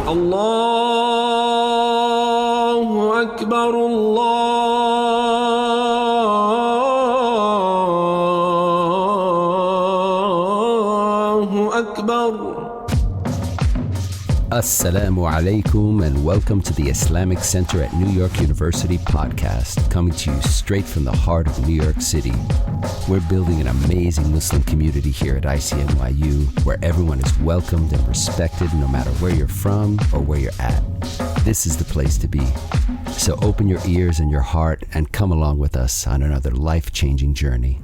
الله أكبر الله أكبر. Assalamu alaikum and welcome to the Islamic Center at New York University podcast, coming to you straight from the heart of New York City. We're building an amazing Muslim community here at ICNYU where everyone is welcomed and respected no matter where you're from or where you're at. This is the place to be. So open your ears and your heart and come along with us on another life-changing journey.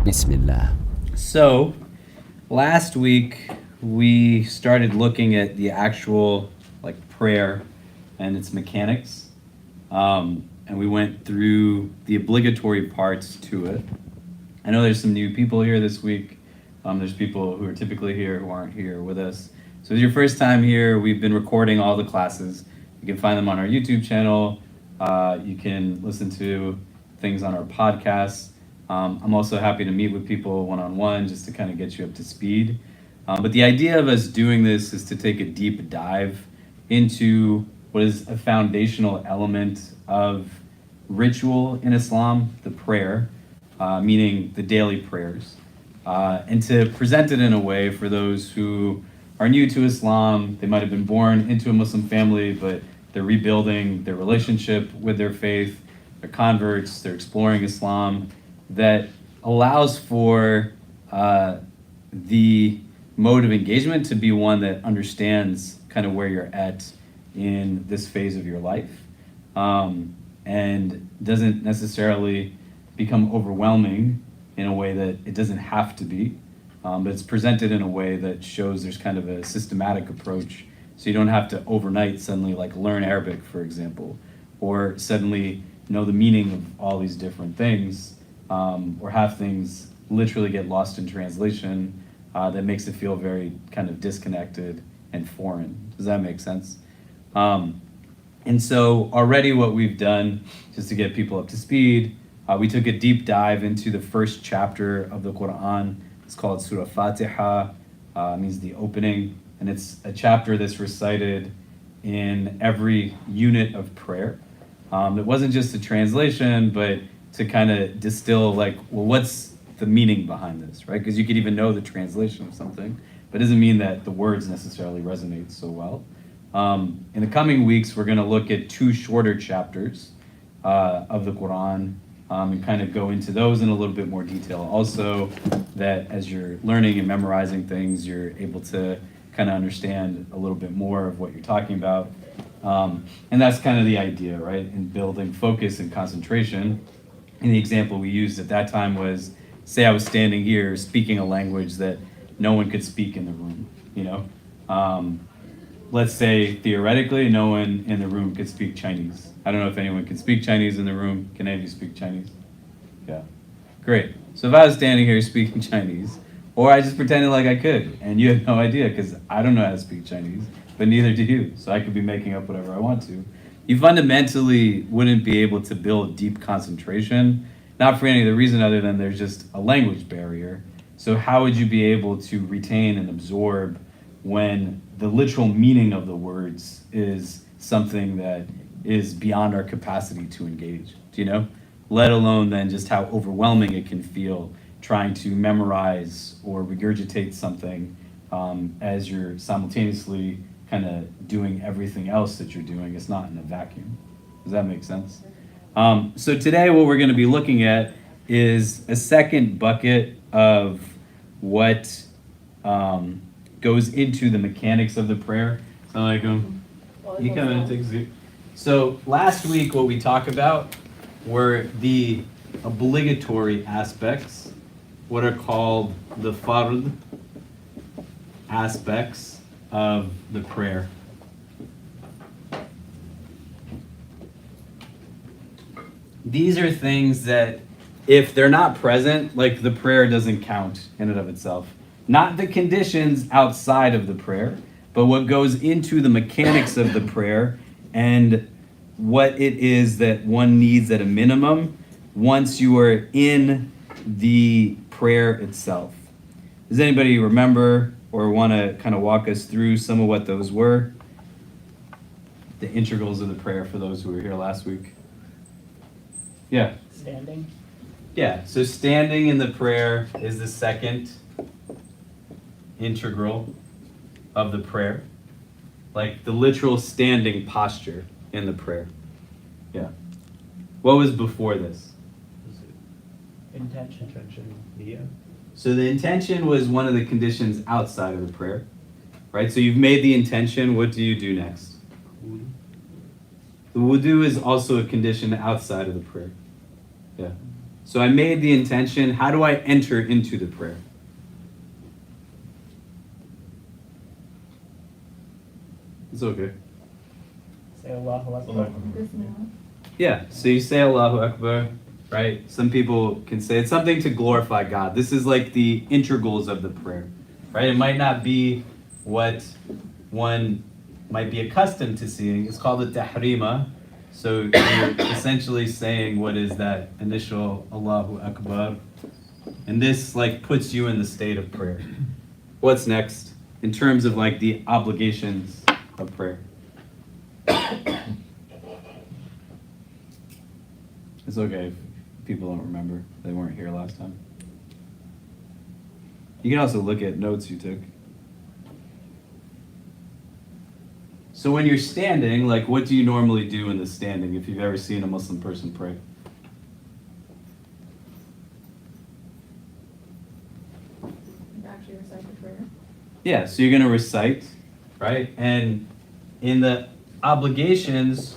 Bismillah. So, last week we started looking at the actual prayer and its mechanics, and we went through the obligatory parts to it. I know there's some new people here this week. There's people who are typically here who aren't here with us. So if it's your first time here, we've been recording all the classes. You can find them on our YouTube channel. You can listen to things on our podcasts. I'm also happy to meet with people one-on-one just to kind of get you up to speed. But the idea of us doing this is to take a deep dive into what is a foundational element of ritual in Islam, the prayer, meaning the daily prayers, and to present it in a way for those who are new to Islam. They might have been born into a Muslim family, but they're rebuilding their relationship with their faith, they're converts, they're exploring Islam, that allows for the mode of engagement to be one that understands kind of where you're at in this phase of your life, and doesn't necessarily become overwhelming in a way that it doesn't have to be, but it's presented in a way that shows there's kind of a systematic approach, so you don't have to overnight suddenly learn Arabic, for example, or suddenly know the meaning of all these different things, or have things literally get lost in translation. That makes it feel very kind of disconnected and foreign. Does that make sense? And so already what we've done, just to get people up to speed, we took a deep dive into the first chapter of the Quran. It's called Surah Fatiha, means the opening, and it's a chapter that's recited in every unit of prayer. It wasn't just a translation, but to kind of distill what's the meaning behind this, right? Because you could even know the translation of something, but it doesn't mean that the words necessarily resonate so well. In the coming weeks, we're going to look at two shorter chapters of the Quran and kind of go into those in a little bit more detail. Also, that as you're learning and memorizing things, you're able to kind of understand a little bit more of what you're talking about. And that's kind of the idea, right? In building focus and concentration. And the example we used at that time was, say I was standing here speaking a language that no one could speak in the room, let's say theoretically no one in the room could speak Chinese. I don't know if anyone can speak Chinese in the room. Can any of you speak Chinese? Yeah, great. So if I was standing here speaking Chinese, or I just pretended like I could, and you had no idea because I don't know how to speak Chinese, but neither do you, so I could be making up whatever I want to, you fundamentally wouldn't be able to build deep concentration. Not for any other reason other than there's just a language barrier. So how would you be able to retain and absorb when the literal meaning of the words is something that is beyond our capacity to engage? Do you know? Let alone then just how overwhelming it can feel trying to memorize or regurgitate something as you're simultaneously kind of doing everything else that you're doing. It's not in a vacuum. Does that make sense? So today what we're going to be looking at is a second bucket of what goes into the mechanics of the prayer. Assalamu alaikum. You come in and take a seat. So last week what we talked about were the obligatory aspects, what are called the fard aspects of the prayer. These are things that if they're not present, the prayer doesn't count in and of itself. Not the conditions outside of the prayer, but what goes into the mechanics of the prayer and what it is that one needs at a minimum once you are in the prayer itself. Does anybody remember or want to kind of walk us through some of what those were? The integrals of the prayer for those who were here last week. Yeah. Standing. Yeah, so standing in the prayer is the second integral of the prayer. Like the literal standing posture in the prayer. Yeah. What was before this? Intention. Niyya. So the intention was one of the conditions outside of the prayer, right? So you've made the intention, what do you do next? The wudu is also a condition outside of the prayer. Yeah. So I made the intention, how do I enter into the prayer? It's okay. Say Allahu Akbar. Yeah, so you say Allahu Akbar, right? Some people can say it's something to glorify God. This is like the integrals of the prayer, right? It might not be what one might be accustomed to seeing. It's called a tahrima. So you're essentially saying what is that initial Allahu Akbar. And this like puts you in the state of prayer. What's next in terms of like the obligations of prayer? It's okay if people don't remember. They weren't here last time. You can also look at notes you took. So when you're standing, like what do you normally do in the standing if you've ever seen a Muslim person pray? Actually recite the prayer. Yeah, so you're going to recite, right? And in the obligations,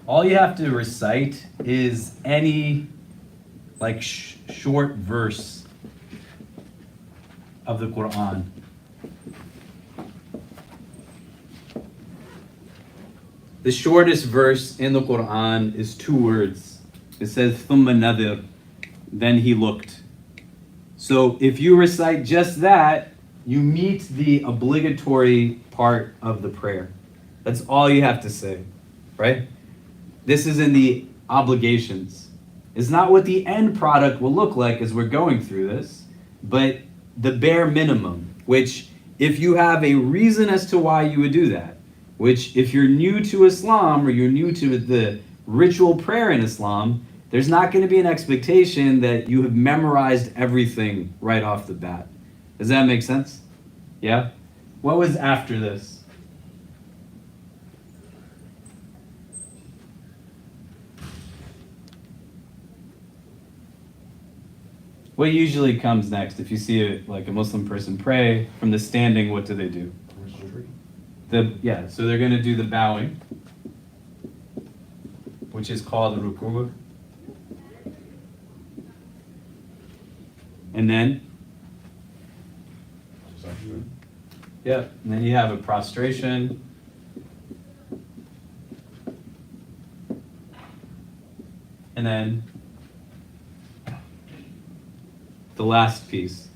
all you have to recite is any like short verse of the Quran. The shortest verse in the Quran is 2 words. It says, ثُمَّ نَذِرْ, then he looked. So if you recite just that, you meet the obligatory part of the prayer. That's all you have to say, right? This is in the obligations. It's not what the end product will look like as we're going through this, but the bare minimum, which if you have a reason as to why you would do that, which if you're new to Islam or you're new to the ritual prayer in Islam, there's not going to be an expectation that you have memorized everything right off the bat. Does that make sense? Yeah? What was after this? What usually comes next? If you see a Muslim person pray from the standing, what do they do? So they're going to do the bowing, which is called ruku'. And then? Yeah, and then you have a prostration. And then the last piece.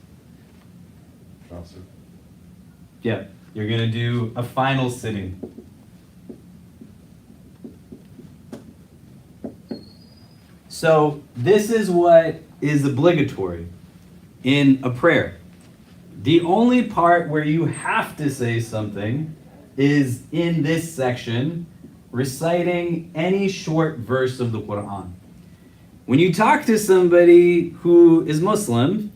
Yeah, you're going to do a final sitting. So this is what is obligatory in a prayer. The only part where you have to say something is in this section, reciting any short verse of the Quran. When you talk to somebody who is Muslim,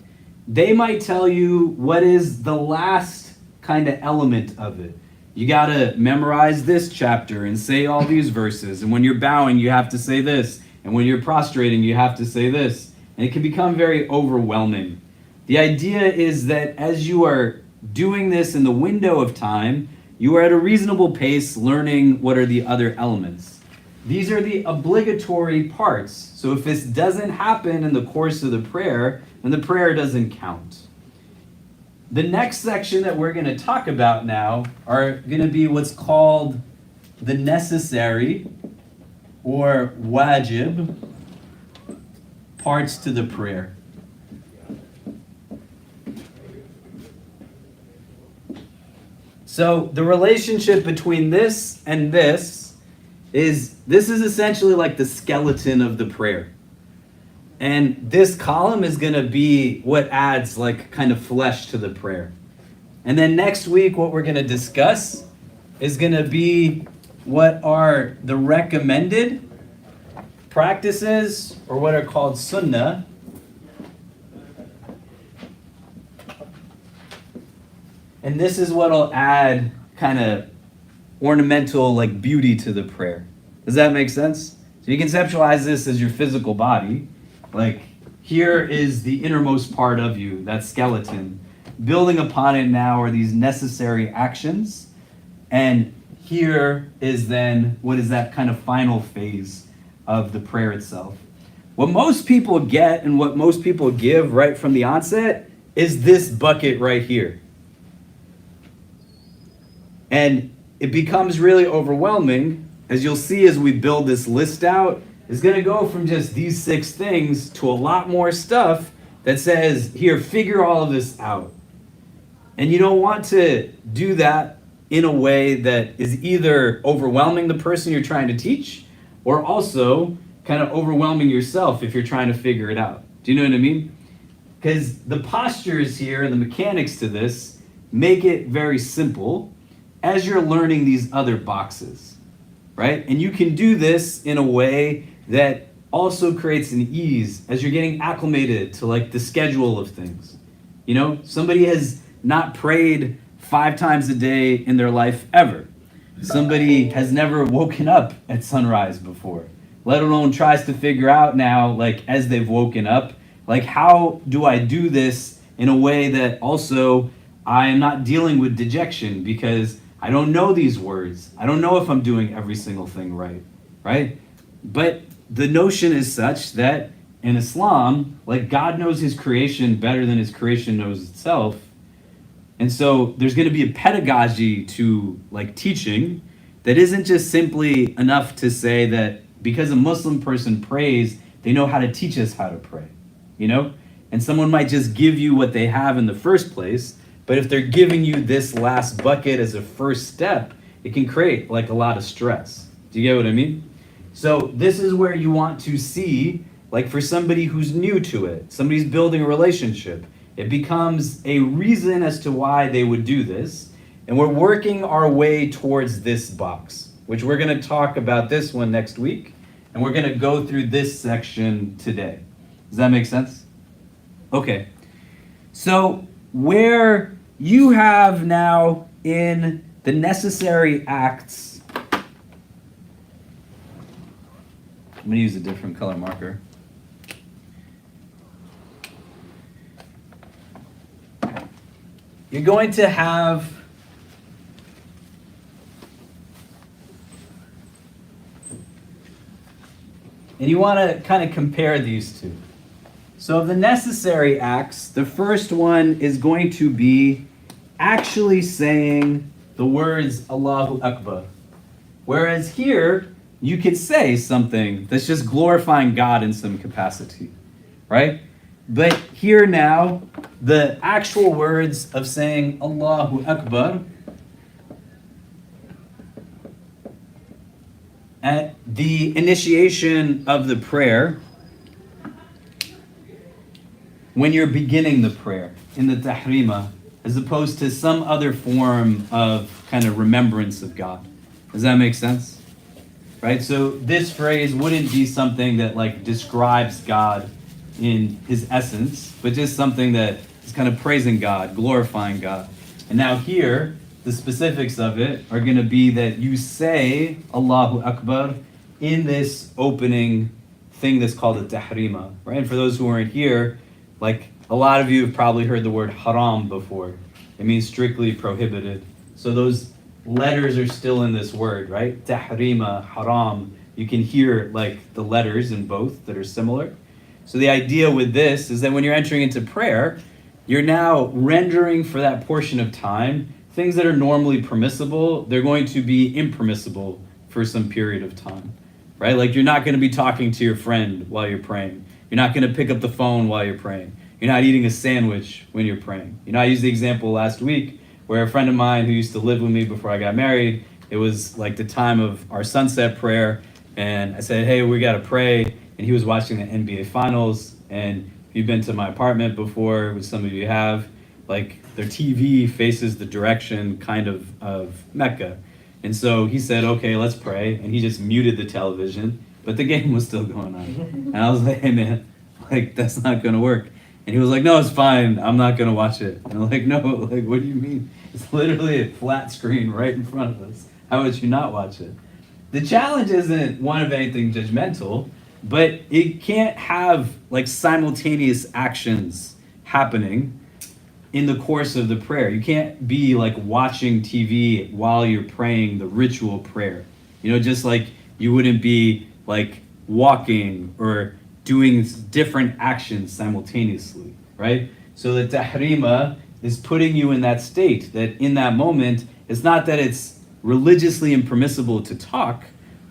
they might tell you what is the last kind of element of it. You gotta memorize this chapter and say all these verses, and when you're bowing, you have to say this, and when you're prostrating, you have to say this, and it can become very overwhelming. The idea is that as you are doing this in the window of time, you are at a reasonable pace learning what are the other elements. These are the obligatory parts. So if this doesn't happen in the course of the prayer, then the prayer doesn't count. The next section that we're going to talk about now are going to be what's called the necessary or wajib parts to the prayer. So the relationship between this and this is essentially like the skeleton of the prayer. And this column is going to be what adds like kind of flesh to the prayer. And then next week, what we're going to discuss is going to be what are the recommended practices, or what are called sunnah, and this is what'll add kind of ornamental, like, beauty to the prayer. Does that make sense? So you conceptualize this as your physical body. Like, here is the innermost part of you, that skeleton. Building upon it now are these necessary actions. And here is then what is that kind of final phase of the prayer itself. What most people get and what most people give right from the onset is this bucket right here. And it becomes really overwhelming, as you'll see as we build this list out. It's going to go from just these 6 things to a lot more stuff that says, here, figure all of this out. And you don't want to do that in a way that is either overwhelming the person you're trying to teach, or also kind of overwhelming yourself if you're trying to figure it out. Do you know what I mean? Because the postures here and the mechanics to this make it very simple as you're learning these other boxes, right? And you can do this in a way that also creates an ease as you're getting acclimated to, like, the schedule of things. You know, somebody has not prayed 5 times a day in their life ever. Somebody has never woken up at sunrise before, let alone tries to figure out now, like, as they've woken up, like, how do I do this in a way that also I am not dealing with dejection because I don't know these words. I don't know if I'm doing every single thing right, right? But the notion is such that in Islam, like, God knows his creation better than his creation knows itself. And so there's going to be a pedagogy to, like, teaching that isn't just simply enough to say that because a Muslim person prays, they know how to teach us how to pray, you know? And someone might just give you what they have in the first place, but if they're giving you this last bucket as a first step, it can create, like, a lot of stress. Do you get what I mean? So this is where you want to see, like, for somebody who's new to it, somebody's building a relationship, it becomes a reason as to why they would do this. And we're working our way towards this box, which we're going to talk about this one next week. And we're going to go through this section today. Does that make sense? Okay. So where you have now in the necessary acts, I'm going to use a different color marker. You're going to have and you want to kind of compare these two. So of the necessary acts, the first one is going to be actually saying the words Allahu Akbar. Whereas here, you could say something that's just glorifying God in some capacity, right? But here now, the actual words of saying Allahu Akbar at the initiation of the prayer, when you're beginning the prayer in the tahrima, as opposed to some other form of kind of remembrance of God. Does that make sense? Right? So this phrase wouldn't be something that, like, describes God in his essence, but just something that is kind of praising God, glorifying God. And now here, the specifics of it are going to be that you say Allahu Akbar in this opening thing that's called a tahrima, right? And for those who aren't here, like, a lot of you have probably heard the word haram before. It means strictly prohibited. So those letters are still in this word, right? Tahrima, haram. You can hear, like, the letters in both that are similar. So the idea with this is that when you're entering into prayer, you're now rendering for that portion of time things that are normally permissible, they're going to be impermissible for some period of time, right? Like, you're not going to be talking to your friend while you're praying. You're not going to pick up the phone while you're praying. You're not eating a sandwich when you're praying. You know, I used the example last week where a friend of mine who used to live with me before I got married, it was like the time of our sunset prayer, and I said, hey, we got to pray, and he was watching the NBA Finals, and if you've been to my apartment before, which some of you have, like their TV faces the direction kind of Mecca. And so he said, okay, let's pray. And he just muted the television, but the game was still going on. And I was like, hey man, like that's not gonna work. And he was like, no, it's fine. I'm not gonna watch it. And I'm like, no, like what do you mean? It's literally a flat screen right in front of us. How would you not watch it? The challenge isn't one of anything judgmental, but it can't have like simultaneous actions happening in the course of the prayer. You can't be like watching TV while you're praying the ritual prayer. You know, just like you wouldn't be like walking or doing different actions simultaneously, right? So the tahrima is putting you in that state that in that moment, it's not that it's religiously impermissible to talk,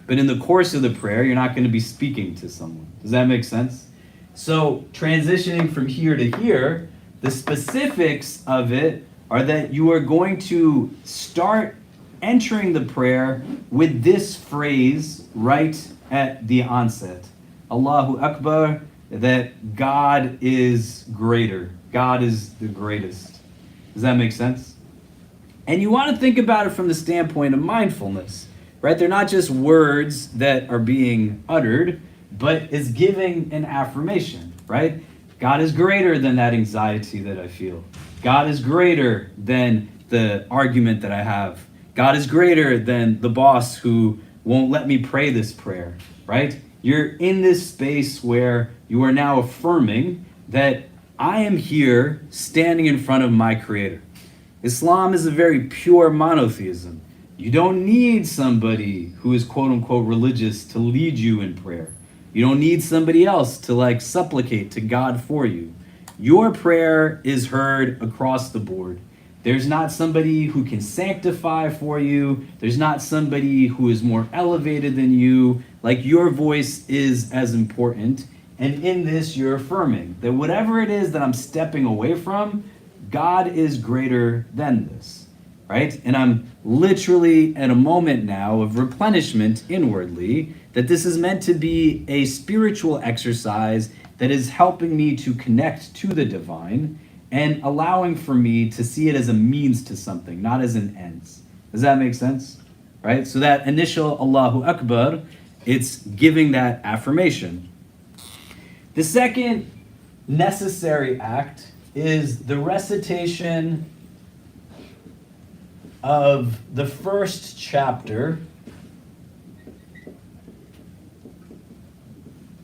but in the course of the prayer, you're not going to be speaking to someone. Does that make sense? So transitioning from here to here, the specifics of it are that you are going to start entering the prayer with this phrase right at the onset. Allahu Akbar, that God is greater. God is the greatest. Does that make sense? And you want to think about it from the standpoint of mindfulness, right? They're not just words that are being uttered, but it's giving an affirmation, right? God is greater than that anxiety that I feel. God is greater than the argument that I have. God is greater than the boss who won't let me pray this prayer, right? You're in this space where you are now affirming that I am here standing in front of my Creator. Islam is a very pure monotheism. You don't need somebody who is quote unquote religious to lead you in prayer. You don't need somebody else to like supplicate to God for you. Your prayer is heard across the board. There's not somebody who can sanctify for you. There's not somebody who is more elevated than you. Like your voice is as important. And in this, you're affirming that whatever it is that I'm stepping away from, God is greater than this, right? And I'm literally at a moment now of replenishment inwardly, that this is meant to be a spiritual exercise that is helping me to connect to the divine and allowing for me to see it as a means to something, not as an end. Does that make sense? Right? So that initial Allahu Akbar, it's giving that affirmation. The second necessary act is the recitation of the first chapter,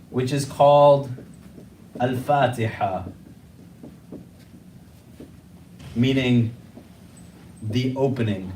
which is called Al-Fatiha, meaning the opening.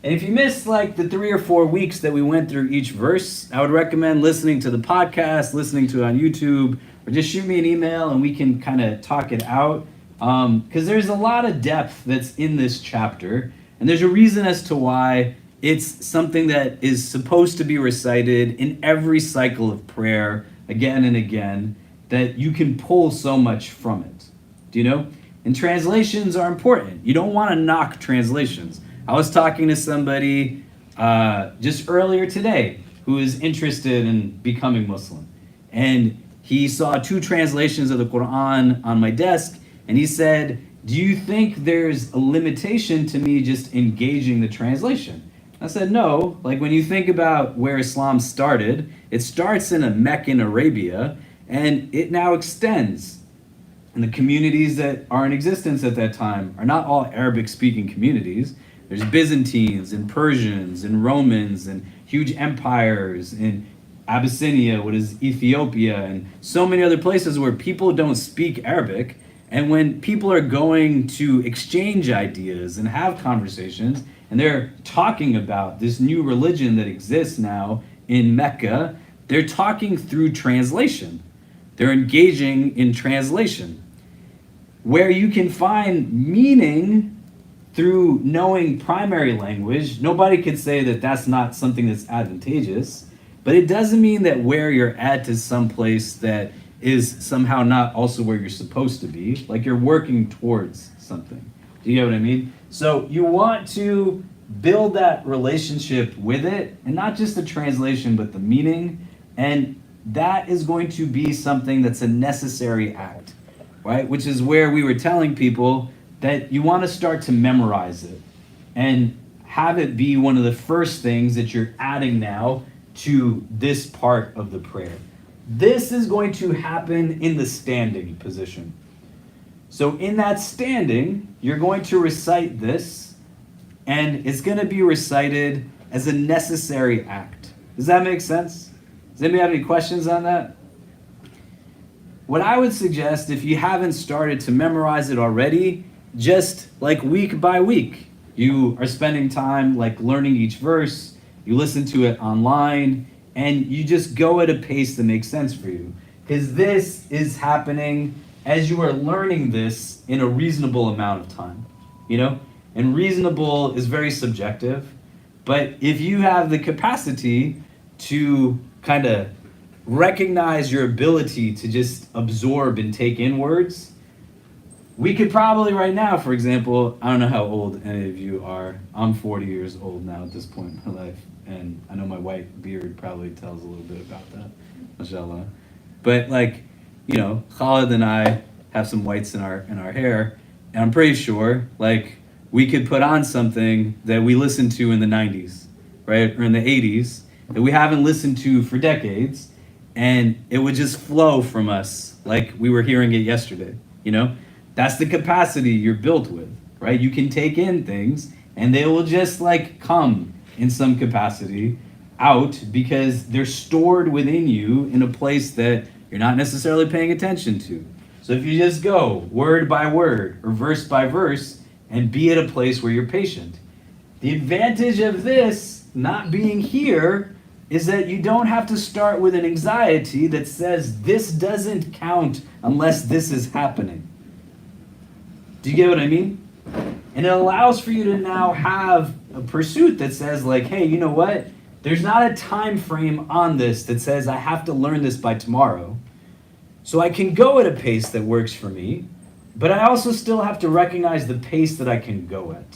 And if you missed like the 3 or 4 weeks that we went through each verse, I would recommend listening to the podcast, listening to it on YouTube, or just shoot me an email and we can kind of talk it out. Because there's a lot of depth that's in this chapter, and there's a reason as to why it's something that is supposed to be recited in every cycle of prayer again and again, that you can pull so much from it. Do you know? And translations are important. You don't want to knock translations. I was talking to somebody just earlier today who is interested in becoming Muslim. And he saw 2 translations of the Quran on my desk, and he said, do you think there's a limitation to me just engaging the translation? I said, no. Like when you think about where Islam started, it starts in a Mecca in Arabia, and it now extends. And the communities that are in existence at that time are not all Arabic-speaking communities. There's Byzantines and Persians and Romans and huge empires in Abyssinia, what is Ethiopia, and so many other places where people don't speak Arabic. And when people are going to exchange ideas and have conversations, and they're talking about this new religion that exists now in Mecca, they're talking through translation. They're engaging in translation. Where you can find meaning through knowing primary language, nobody could say that that's not something that's advantageous, but it doesn't mean that where you're at is someplace that is somehow not also where you're supposed to be, like you're working towards something. Do you get what I mean? So you want to build that relationship with it, and not just the translation, but the meaning, and that is going to be something that's a necessary act. right? Which is where we were telling people that you want to start to memorize it and have it be one of the first things that you're adding now to this part of the prayer. This is going to happen in the standing position. So in that standing, you're going to recite this, and it's going to be recited as a necessary act. Does that make sense? Does anybody have any questions on that? What I would suggest, if you haven't started to memorize it already, just like week by week, you are spending time like learning each verse, you listen to it online, and you just go at a pace that makes sense for you. Because this is happening as you are learning this in a reasonable amount of time, you know? And reasonable is very subjective, but if you have the capacity to kind of recognize your ability to just absorb and take in words, we could probably right now, for example, I don't know how old any of you are. I'm 40 years old now at this point in my life, and I know my white beard probably tells a little bit about that, mashallah. But like, you know, Khalid and I have some whites in our hair, and I'm pretty sure like we could put on something that we listened to in the 90s, right, or in the 80s that we haven't listened to for decades, and it would just flow from us like we were hearing it yesterday, you know? That's the capacity you're built with, right? You can take in things and they will just like come in some capacity out because they're stored within you in a place that you're not necessarily paying attention to. So if you just go word by word or verse by verse and be at a place where you're patient. The advantage of this not being here is that you don't have to start with an anxiety that says this doesn't count unless this is happening. Do you get what I mean? And it allows for you to now have a pursuit that says like, hey, you know what? There's not a time frame on this that says I have to learn this by tomorrow. So I can go at a pace that works for me, but I also still have to recognize the pace that I can go at.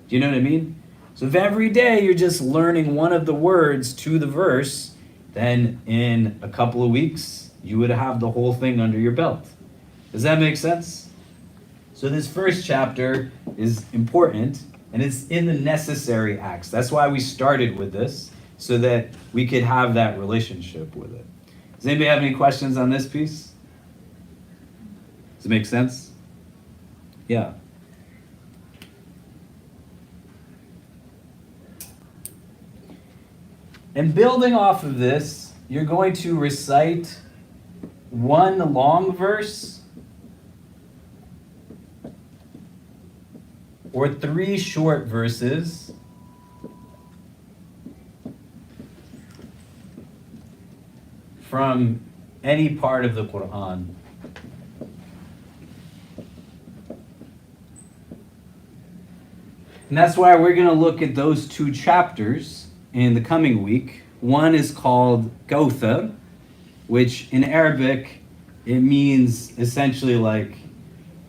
Do you know what I mean? So if every day you're just learning one of the words to the verse, then in a couple of weeks, you would have the whole thing under your belt. Does that make sense? So this first chapter is important, and it's in the necessary acts. That's why we started with this, so that we could have that relationship with it. Does anybody have any questions on this piece? Does it make sense? Yeah. And building off of this, you're going to recite one long verse or 3 short verses from any part of the Quran. And that's why we're going to look at those 2 chapters in the coming week. One is called Kawthar, which in Arabic, it means essentially like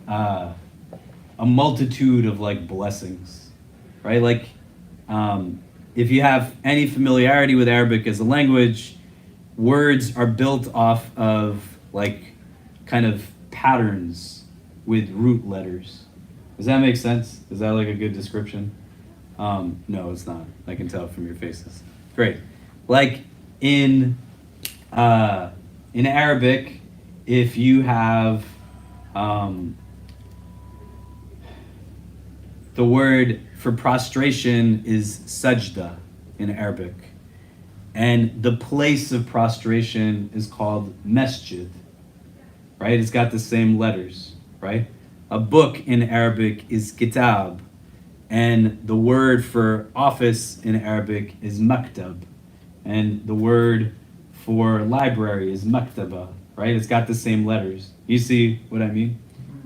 a multitude of like blessings, right? Like if you have any familiarity with Arabic as a language, words are built off of like kind of patterns with root letters. Does that make sense? Is that like a good description? No, it's not. I can tell from your faces. Great. Like in Arabic, if you have the word for prostration is sajda in Arabic. And the place of prostration is called masjid, right? It's got the same letters, right? A book in Arabic is kitab, and the word for office in Arabic is maktab, and the word for library is maktaba, right? It's got the same letters. You see what I mean?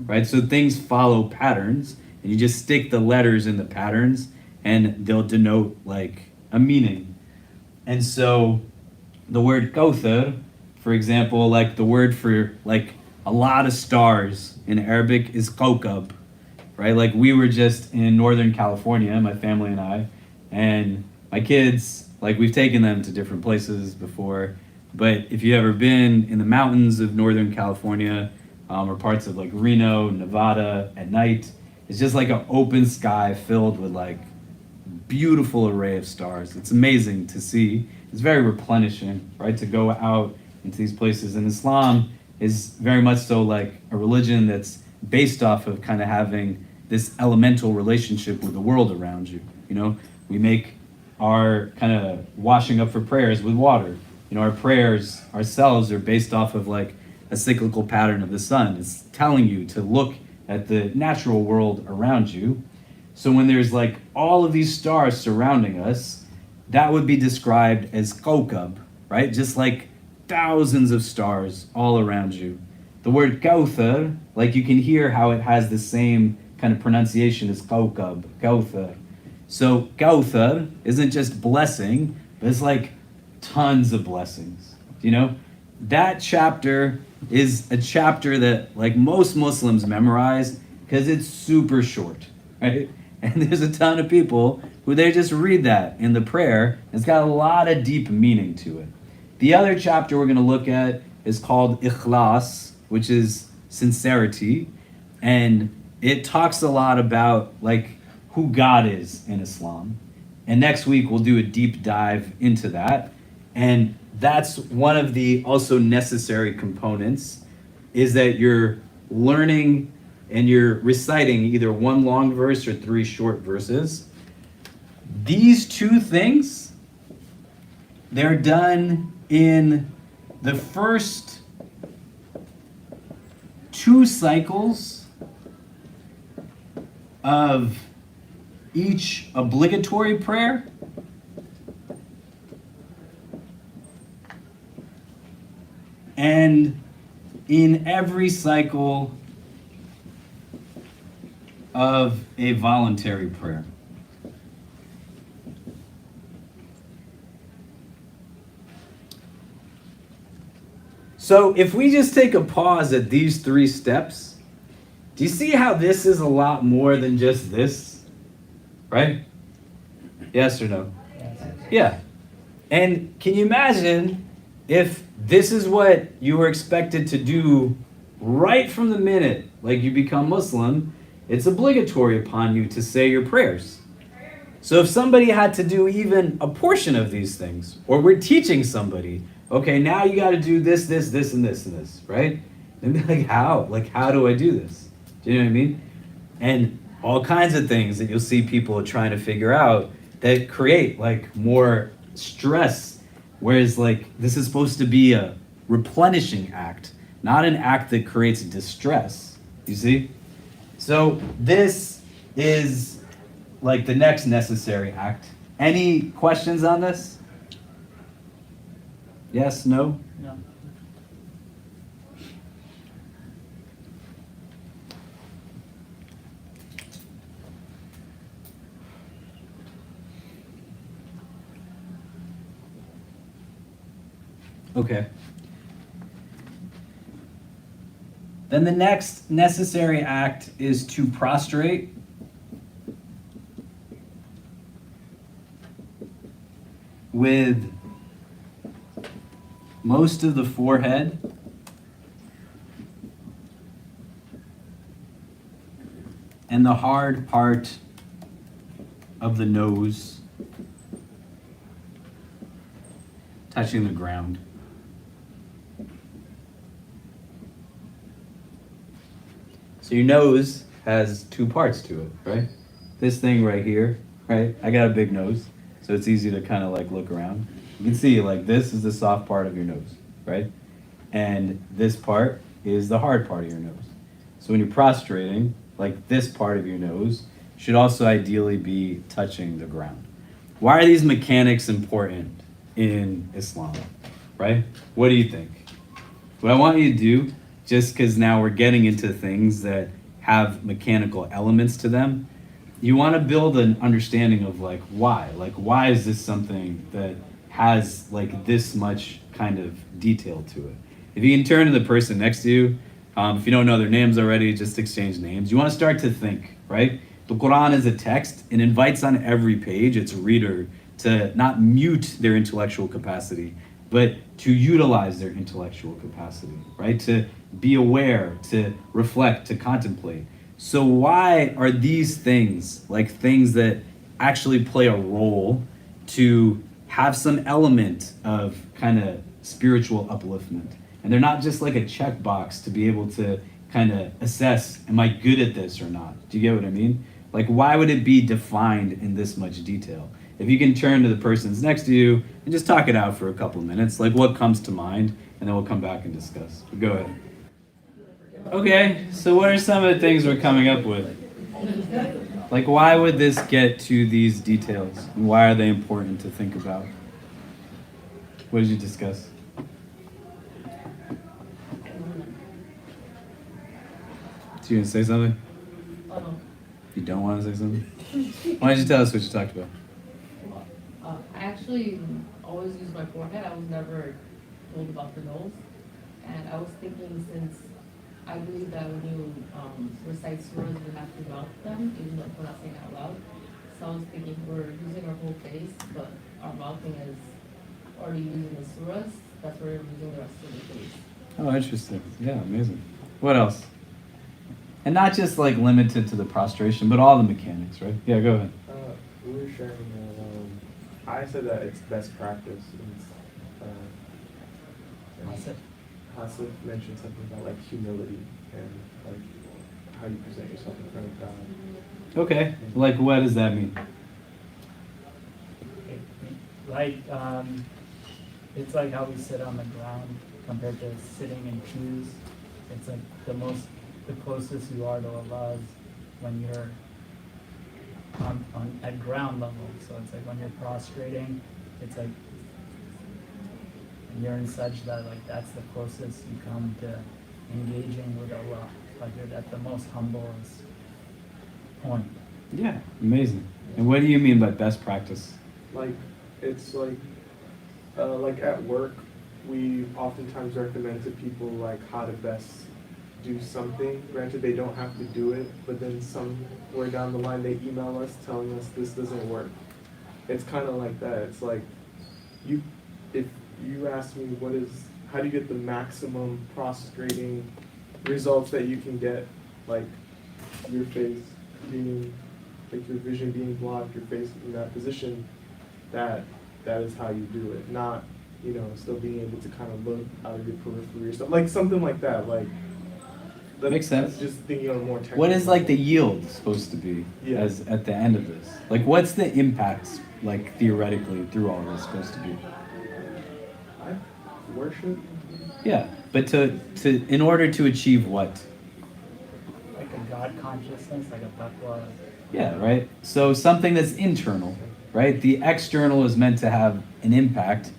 Right? So things follow patterns, and you just stick the letters in the patterns, and they'll denote like a meaning. And so the word Kawthar, for example, like the word for like a lot of stars in Arabic is Kawkab, right? Like we were just in Northern California, my family and I, and my kids, like we've taken them to different places before, but if you've ever been in the mountains of Northern California, or parts of like Reno, Nevada at night. It's just like an open sky filled with like beautiful array of stars. It's amazing to see. It's very replenishing, right? To go out into these places. And Islam is very much so like a religion that's based off of kind of having this elemental relationship with the world around you. You know, we make our kind of washing up for prayers with water. You know, our prayers ourselves are based off of like a cyclical pattern of the sun. It's telling you to look at the natural world around you. So when there's like all of these stars surrounding us, that would be described as kawkab, right? Just like thousands of stars all around you. The word kawthar, like you can hear how it has the same kind of pronunciation as kawkab, kawthar. So kawthar isn't just blessing, but it's like tons of blessings. You know, that chapter is a chapter that like most Muslims memorize because it's super short, right? And there's a ton of people who they just read that in the prayer. It's got a lot of deep meaning to it. The other chapter we're going to look at is called Ikhlas, which is sincerity. And it talks a lot about like who God is in Islam. And next week we'll do a deep dive into that. And that's one of the also necessary components, is that you're learning and you're reciting either one long verse or 3 short verses. These 2 things, they're done in the first 2 cycles of each obligatory prayer. And in every cycle of a voluntary prayer. So if we just take a pause at these 3 steps, do you see how this is a lot more than just this? Right? Yes or no? Yeah. And can you imagine if this is what you were expected to do right from the minute like you become Muslim? It's obligatory upon you to say your prayers. So if somebody had to do even a portion of these things, or we're teaching somebody, okay, now you got to do this, this, this, and this, and this, right? They'd be like, how? Like, how do I do this? Do you know what I mean? And all kinds of things that you'll see people trying to figure out that create like more stress. Whereas like this is supposed to be a replenishing act, not an act that creates distress. You see? So this is like the next necessary act. Any questions on this? Yes, no? No. Okay. Then the next necessary act is to prostrate. With most of the forehead and the hard part of the nose touching the ground. So your nose has 2 parts to it, right? This thing right here, right? I got a big nose, so it's easy to kind of like look around. You can see like this is the soft part of your nose, right? And this part is the hard part of your nose. So when you're prostrating, like this part of your nose should also ideally be touching the ground. Why are these mechanics important in Islam, right? What do you think? What I want you to do, just because now we're getting into things that have mechanical elements to them, you want to build an understanding of like why is this something that has like this much kind of detail to it. If you can turn to the person next to you, if you don't know their names already, just exchange names. You want to start to think, right? The Quran is a text and invites on every page its reader to not mute their intellectual capacity, but to utilize their intellectual capacity, right? To be aware, to reflect, to contemplate. So why are these things like things that actually play a role to have some element of kind of spiritual upliftment? And they're not just like a checkbox to be able to kind of assess, am I good at this or not? Do you get what I mean? Like, why would it be defined in this much detail? If you can turn to the persons next to you and just talk it out for a couple of minutes, like what comes to mind, and then we'll come back and discuss. Go ahead. Okay, so what are some of the things we're coming up with? Like, why would this get to these details? And why are they important to think about? What did you discuss? So you gonna say something? You don't want to say something? Why don't you tell us what you talked about? I actually always use my forehead. I was never told about the nose. And I was thinking, since I believe that when you recite surahs, you have to mouth them, even though we're not saying it out loud. So I was thinking, we're using our whole face, but our mouthing is already using the surahs. That's where we're using the rest of the face. Oh, interesting. Yeah, amazing. What else? And not just like limited to the prostration, but all the mechanics, right? Yeah, go ahead. We were sharing that I said that it's best practice. Hasif mentioned something about like humility and like how you present yourself in front of God. Okay, like what does that mean? Like, it's like how we sit on the ground compared to sitting in pews. It's like the closest you are to Allah is when you're on at ground level. So it's like when you're prostrating, it's like you're in such that like that's the closest you come to engaging with Allah. Like you're at the most humblest point. Yeah, amazing. And what do you mean by best practice? Like it's like at work, we oftentimes recommend to people like how to best do something. Granted, they don't have to do it, but then somewhere down the line they email us telling us this doesn't work. It's kind of like that. It's like if you ask me how do you get the maximum prostrating results that you can get, like your face being, like your vision being blocked, your face in that position, that is how you do it. Not, still being able to kind of look out of your periphery or something, like something like that. Like Makes sense. Just thinking on a more technical. What is like the yield supposed to be as at the end of this? Like what's the impact, like theoretically, through all this supposed to be? Worship? Yeah, but to in order to achieve what? Like a God consciousness, like a taqwa. Yeah, right? So something that's internal, right? The external is meant to have an impact,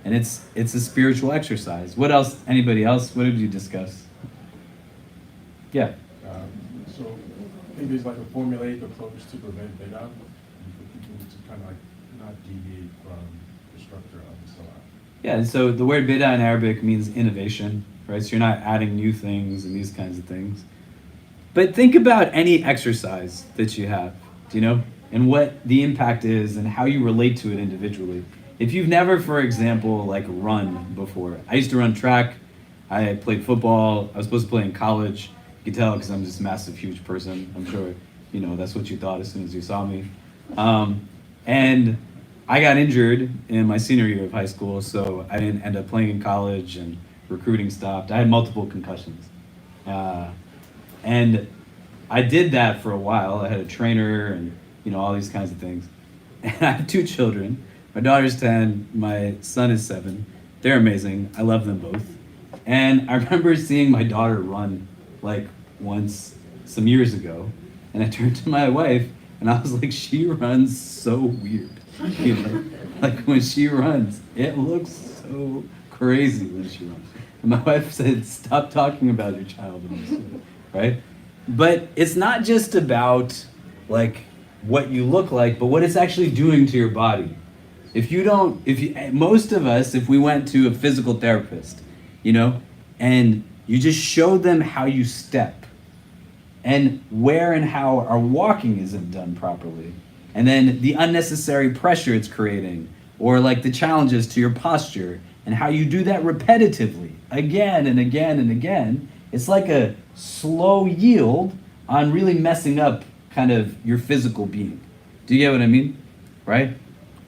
and it's a spiritual exercise. What else? Anybody else? What did you discuss? Yeah. So maybe it's like a formulaic approach to prevent bid'ah, and for people to kind of like not deviate from the structure of the Salah. Yeah, so the word bid'ah in Arabic means innovation, right? So you're not adding new things and these kinds of things. But think about any exercise that you have, and what the impact is and how you relate to it individually. If you've never, for example, like run before. I used to run track. I played football. I was supposed to play in college. You can tell because I'm just a massive, huge person. I'm sure, that's what you thought as soon as you saw me. And I got injured in my senior year of high school, so I didn't end up playing in college and recruiting stopped. I had multiple concussions. And I did that for a while. I had a trainer and, all these kinds of things. And I have 2 children. My daughter's 10, my son is 7. They're amazing. I love them both. And I remember seeing my daughter run like once some years ago. And I turned to my wife and I was like, she runs so weird. Like when she runs, it looks so crazy when she runs. And my wife said, stop talking about your child, right? But it's not just about like what you look like, but what it's actually doing to your body. Most of us, if we went to a physical therapist, and you just show them how you step and where and how our walking isn't done properly, and then the unnecessary pressure it's creating, or like the challenges to your posture, and how you do that repetitively, again and again and again, it's like a slow yield on really messing up kind of your physical being. Do you get what I mean? Right?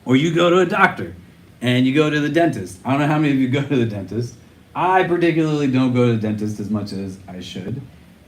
Or you go to a doctor and you go to the dentist. I don't know how many of you go to the dentist. I particularly don't go to the dentist as much as I should.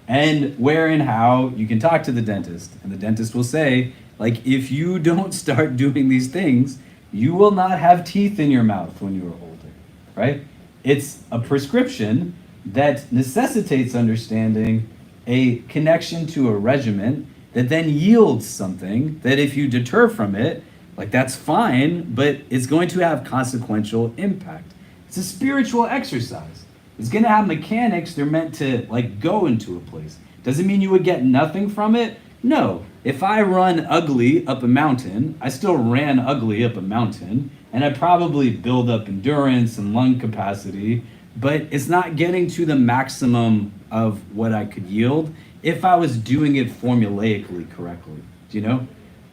And where and how you can talk to the dentist. And the dentist will say, like, if you don't start doing these things, you will not have teeth in your mouth when you are older, right? It's a prescription that necessitates understanding a connection to a regimen that then yields something that if you deter from it, like that's fine, but it's going to have consequential impact. It's a spiritual exercise. It's going to have mechanics. They're meant to like go into a place. Does it mean you would get nothing from it? No. If I run ugly up a mountain, I still ran ugly up a mountain, and I probably build up endurance and lung capacity, but it's not getting to the maximum of what I could yield if I was doing it formulaically correctly. Do you know?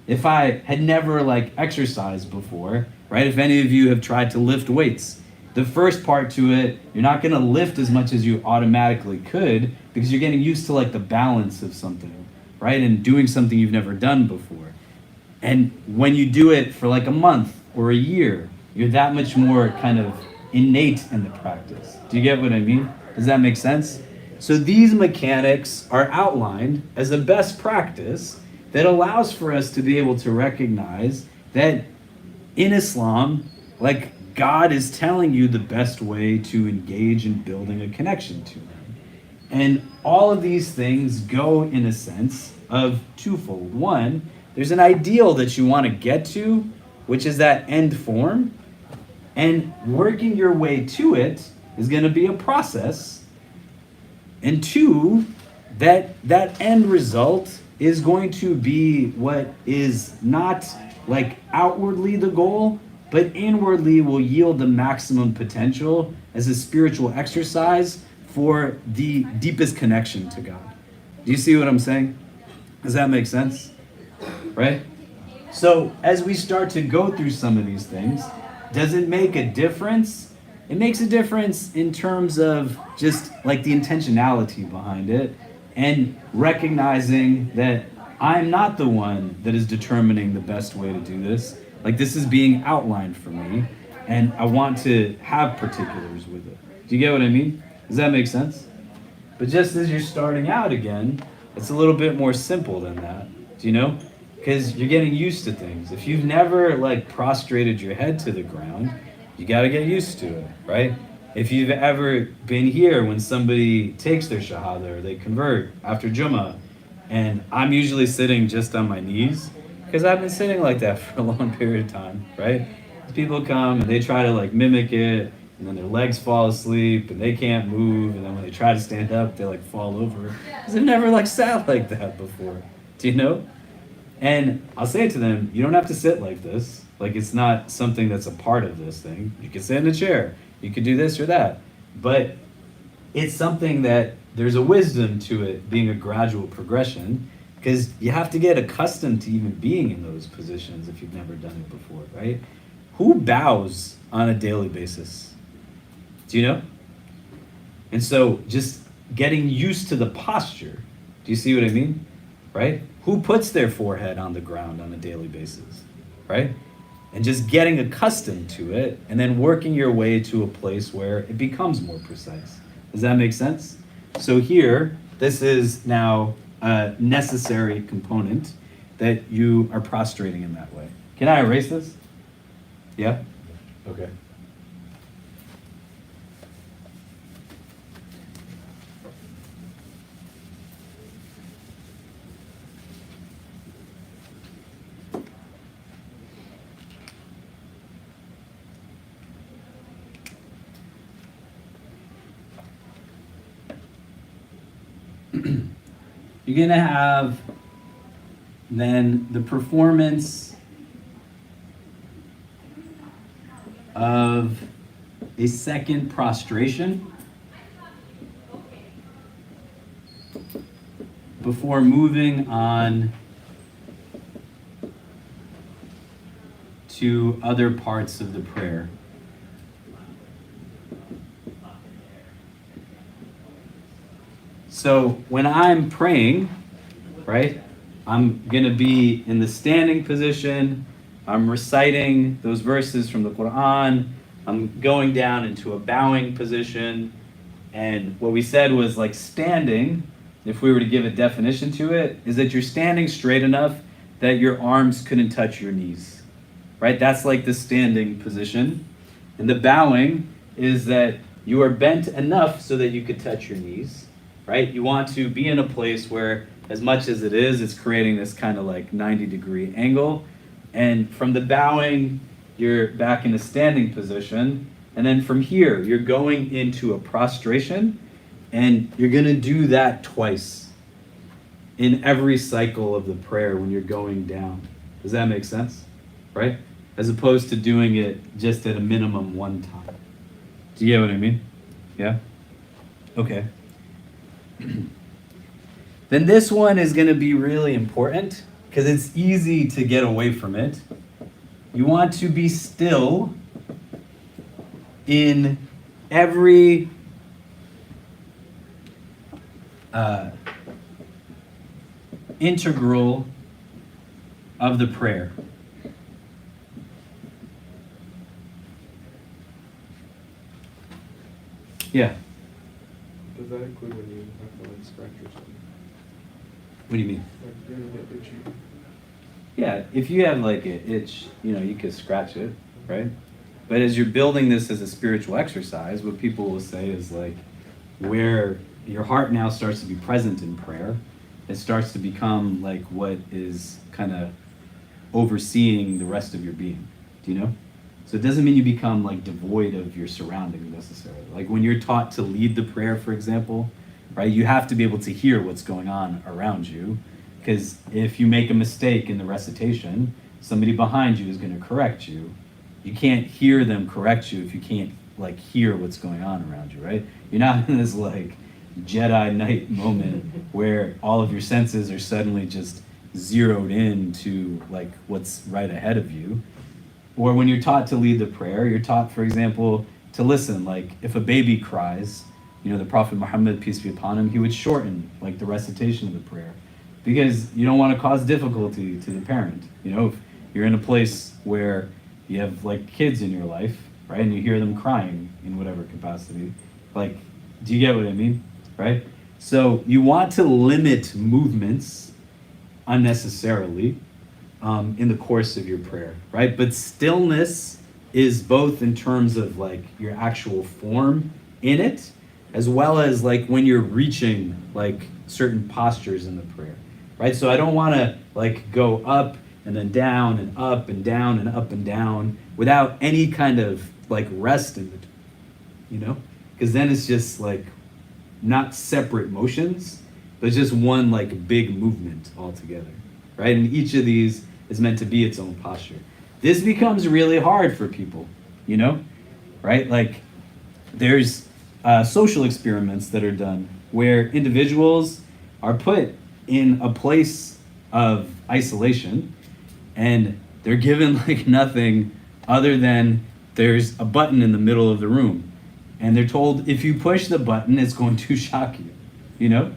If I had never like exercised before, right? If any of you have tried to lift weights, the first part to it, you're not gonna lift as much as you automatically could because you're getting used to like the balance of something, right? And doing something you've never done before. And when you do it for like a month or a year, you're that much more kind of innate in the practice. Do you get what I mean? Does that make sense? So these mechanics are outlined as a best practice that allows for us to be able to recognize that in Islam, like God is telling you the best way to engage in building a connection to Him. And all of these things go in a sense of twofold. One, there's an ideal that you want to get to, which is that end form. And working your way to it is going to be a process. And two, that end result is going to be what is not like outwardly the goal, but inwardly will yield the maximum potential as a spiritual exercise for the deepest connection to God. Do you see what I'm saying? Does that make sense? Right? So as we start to go through some of these things, does it make a difference? It makes a difference in terms of just like the intentionality behind it and recognizing that I'm not the one that is determining the best way to do this. Like this is being outlined for me and I want to have particulars with it. Do you get what I mean? Does that make sense? But just as you're starting out again, it's a little bit more simple than that. Do you know? Because you're getting used to things. If you've never like prostrated your head to the ground, you got to get used to it, right? If you've ever been here when somebody takes their shahada or they convert after Jummah, and I'm usually sitting just on my knees, because I've been sitting like that for a long period of time, right? People come and they try to like mimic it, and then their legs fall asleep and they can't move, and then when they try to stand up, they like fall over. Because they've never like sat like that before, do you know? And I'll say to them, you don't have to sit like this. Like it's not something that's a part of this thing. You can sit in a chair. You could do this or that. But it's something that there's a wisdom to it being a gradual progression because you have to get accustomed to even being in those positions if you've never done it before, right? Who bows on a daily basis? Do you know? And so just getting used to the posture. Do you see what I mean? Right? Who puts their forehead on the ground on a daily basis? Right? And just getting accustomed to it and then working your way to a place where it becomes more precise. Does that make sense? So here, this is now a necessary component that you are prostrating in that way. Can I erase this? Yeah? Okay. You're going to have then the performance of a second prostration before moving on to other parts of the prayer. So when I'm praying, right, I'm going to be in the standing position. I'm reciting those verses from the Quran. I'm going down into a bowing position. And what we said was like standing, if we were to give a definition to it, is that you're standing straight enough that your arms couldn't touch your knees, right? That's like the standing position. And the bowing is that you are bent enough so that you could touch your knees, right? You want to be in a place where, as much as it is, it's creating this kind of like 90-degree angle. And from the bowing, you're back in a standing position. And then from here, you're going into a prostration, and you're going to do that twice in every cycle of the prayer when you're going down. Does that make sense? Right? As opposed to doing it just at a minimum one time. Do you get what I mean? Yeah? Okay. Then this one is going to be really important because it's easy to get away from it. You want to be still in every integral of the prayer. Yeah. Does that include when you have to like scratch yourself? What do you mean? Like you're gonna get itchy. Yeah, if you have like an itch, you could scratch it, right? But as you're building this as a spiritual exercise, what people will say is like where your heart now starts to be present in prayer, it starts to become like what is kind of overseeing the rest of your being. Do you know? So it doesn't mean you become like devoid of your surroundings necessarily. Like when you're taught to lead the prayer, for example, right, you have to be able to hear what's going on around you, because if you make a mistake in the recitation, somebody behind you is going to correct you. You can't hear them correct you if you can't like hear what's going on around you, right? You're not in this like Jedi Knight moment where all of your senses are suddenly just zeroed in to like what's right ahead of you. Or when you're taught to lead the prayer, you're taught, for example, to listen. Like if a baby cries, the Prophet Muhammad, peace be upon him, he would shorten like the recitation of the prayer because you don't want to cause difficulty to the parent. If you're in a place where you have like kids in your life, right, and you hear them crying in whatever capacity, like, do you get what I mean, right? So you want to limit movements unnecessarily in the course of your prayer, right? But stillness is both in terms of like your actual form in it, as well as like when you're reaching like certain postures in the prayer, right? So I don't want to like go up and then down and up and down and up and down without any kind of like rest in between, because then it's just like not separate motions, but just one like big movement altogether, right? And each of these is meant to be its own posture. This becomes really hard for people, right? Like there's social experiments that are done where individuals are put in a place of isolation and they're given like nothing other than there's a button in the middle of the room. And they're told if you push the button, it's going to shock you,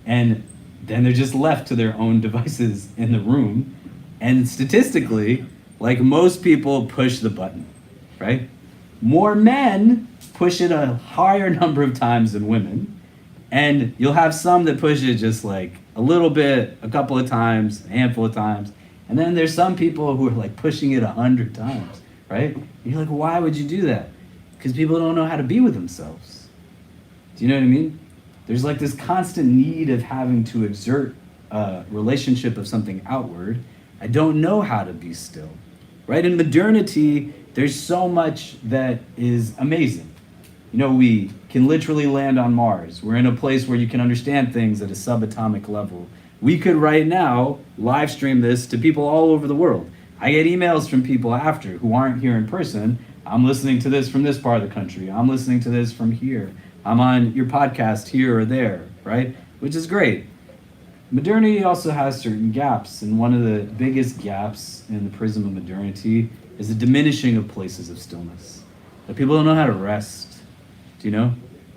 And then they're just left to their own devices in the room. And statistically, like most people push the button, right? More men push it a higher number of times than women. And you'll have some that push it just like a little bit, a couple of times, a handful of times. And then there's some people who are like pushing it 100 times, right? And you're like, why would you do that? Because people don't know how to be with themselves. Do you know what I mean? There's like this constant need of having to exert a relationship of something outward. I don't know how to be still, right? In modernity, there's so much that is amazing. We can literally land on Mars. We're in a place where you can understand things at a subatomic level. We could right now live stream this to people all over the world. I get emails from people after who aren't here in person. I'm listening to this from this part of the country. I'm listening to this from here. I'm on your podcast here or there, right? Which is great. Modernity also has certain gaps, and one of the biggest gaps in the prism of modernity is the diminishing of places of stillness. That people don't know how to rest, do you know?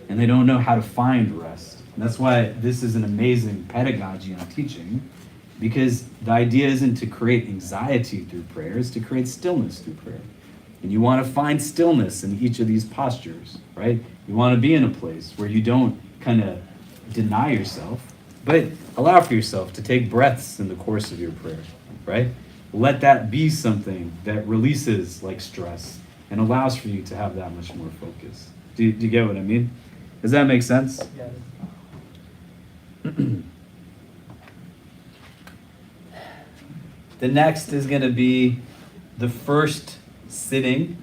And they don't know how to find rest. And that's why this is an amazing pedagogy on teaching, because the idea isn't to create anxiety through prayer, it's to create stillness through prayer. And you want to find stillness in each of these postures, right? You want to be in a place where you don't kind of deny yourself, but allow for yourself to take breaths in the course of your prayer, right? Let that be something that releases like stress and allows for you to have that much more focus. Do you get what I mean? Does that make sense? Yeah. The next is going to be the first sitting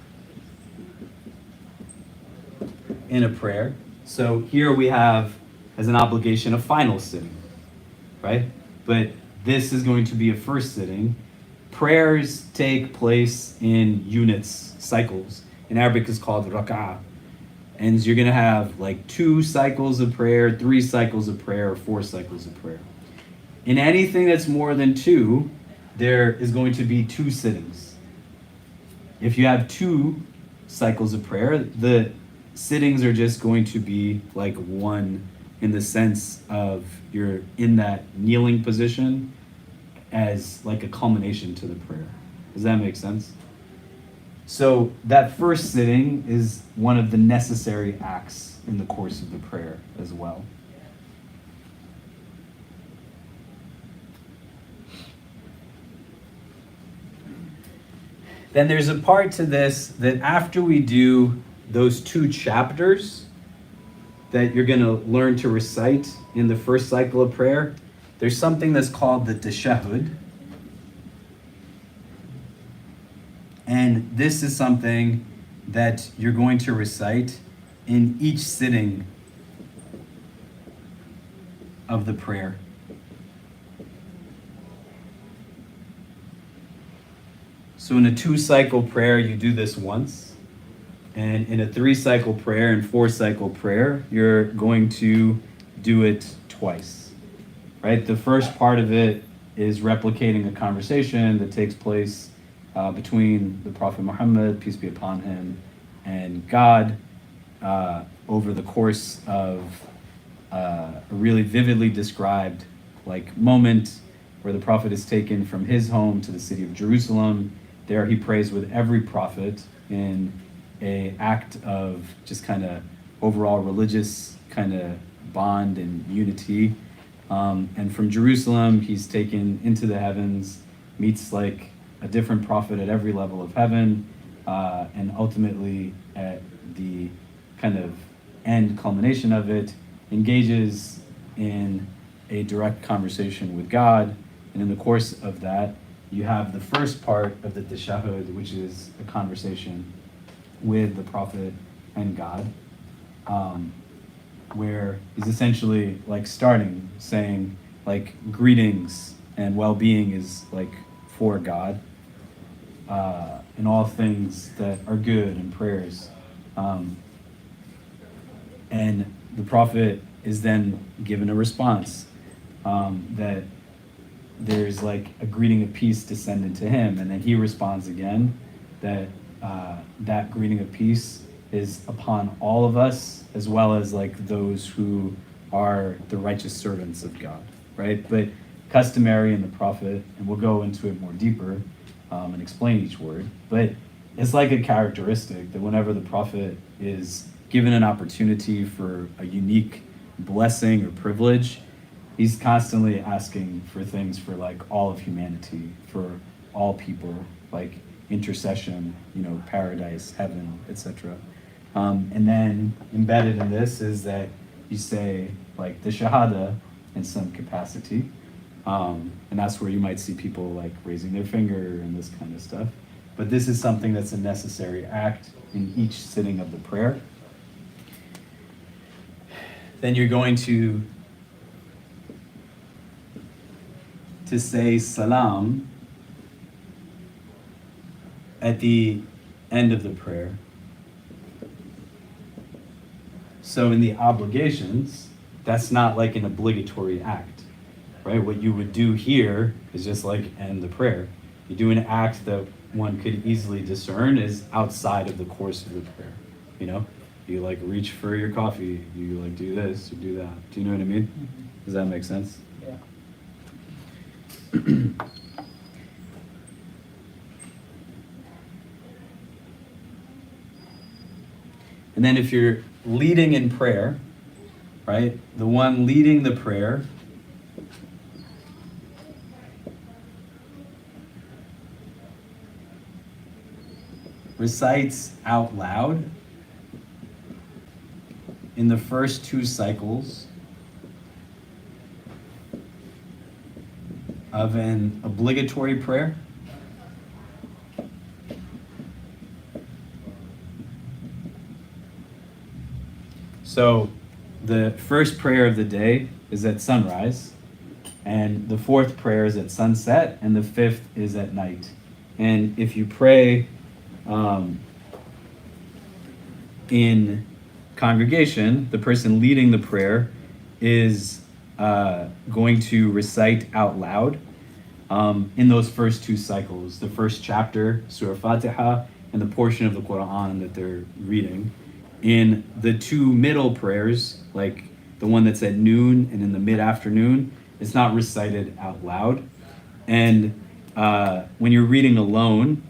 in a prayer. So here we have as an obligation a final sitting, right? But this is going to be a first sitting. Prayers take place in units, cycles. In Arabic it's called rak'ah. And you're going to have like 2 cycles of prayer, 3 cycles of prayer, or 4 cycles of prayer. In anything that's more than 2, there is going to be 2 sittings. If you have 2 cycles of prayer, the sittings are just going to be like 1 in the sense of you're in that kneeling position as like a culmination to the prayer. Does that make sense? So that first sitting is one of the necessary acts in the course of the prayer as well. Then there's a part to this that after we do those 2 chapters that you're going to learn to recite in the first cycle of prayer, there's something that's called the tashahhud. And this is something that you're going to recite in each sitting of the prayer. So in a 2-cycle prayer, you do this once. And in a 3-cycle prayer and 4-cycle prayer, you're going to do it twice, right? The first part of it is replicating a conversation that takes place between the Prophet Muhammad, peace be upon him, and God over the course of a really vividly described like moment where the Prophet is taken from his home to the city of Jerusalem. There he prays with every prophet in a act of just kind of overall religious kind of bond and unity. And from Jerusalem, he's taken into the heavens, meets like a different prophet at every level of heaven, and ultimately at the kind of end culmination of it, engages in a direct conversation with God. And in the course of that, you have the first part of the tashahhud, which is a conversation with the Prophet and God, where he's essentially like starting saying like greetings and well-being is like for God, and all things that are good and prayers. And the Prophet is then given a response that there's like a greeting of peace descended to him, and then he responds again that that greeting of peace is upon all of us, as well as like those who are the righteous servants of God, right? But customary in the Prophet, and we'll go into it more deeper and explain each word, but it's like a characteristic that whenever the Prophet is given an opportunity for a unique blessing or privilege, he's constantly asking for things for like all of humanity, for all people, like intercession, paradise, heaven, etc. And then embedded in this is that you say like the shahada in some capacity, and that's where you might see people like raising their finger and this kind of stuff. But this is something that's a necessary act in each sitting of the prayer. Then you're going to say salam at the end of the prayer. So in the obligations, that's not like an obligatory act, right? What you would do here is just like end the prayer. You do an act that one could easily discern is outside of the course of the prayer, You You like reach for your coffee, you like do this, you do that. Do you know what I mean? Does that make sense? Yeah. And then if you're leading in prayer, right? The one leading the prayer recites out loud in the first 2 cycles of an obligatory prayer. So the first prayer of the day is at sunrise, and the 4th prayer is at sunset, and the 5th is at night. And if you pray in congregation, the person leading the prayer is going to recite out loud in those first 2 cycles, the first chapter, Surah Fatiha, and the portion of the Quran that they're reading. In the 2 middle prayers, like the one that's at noon and in the mid-afternoon, it's not recited out loud. And when you're reading alone,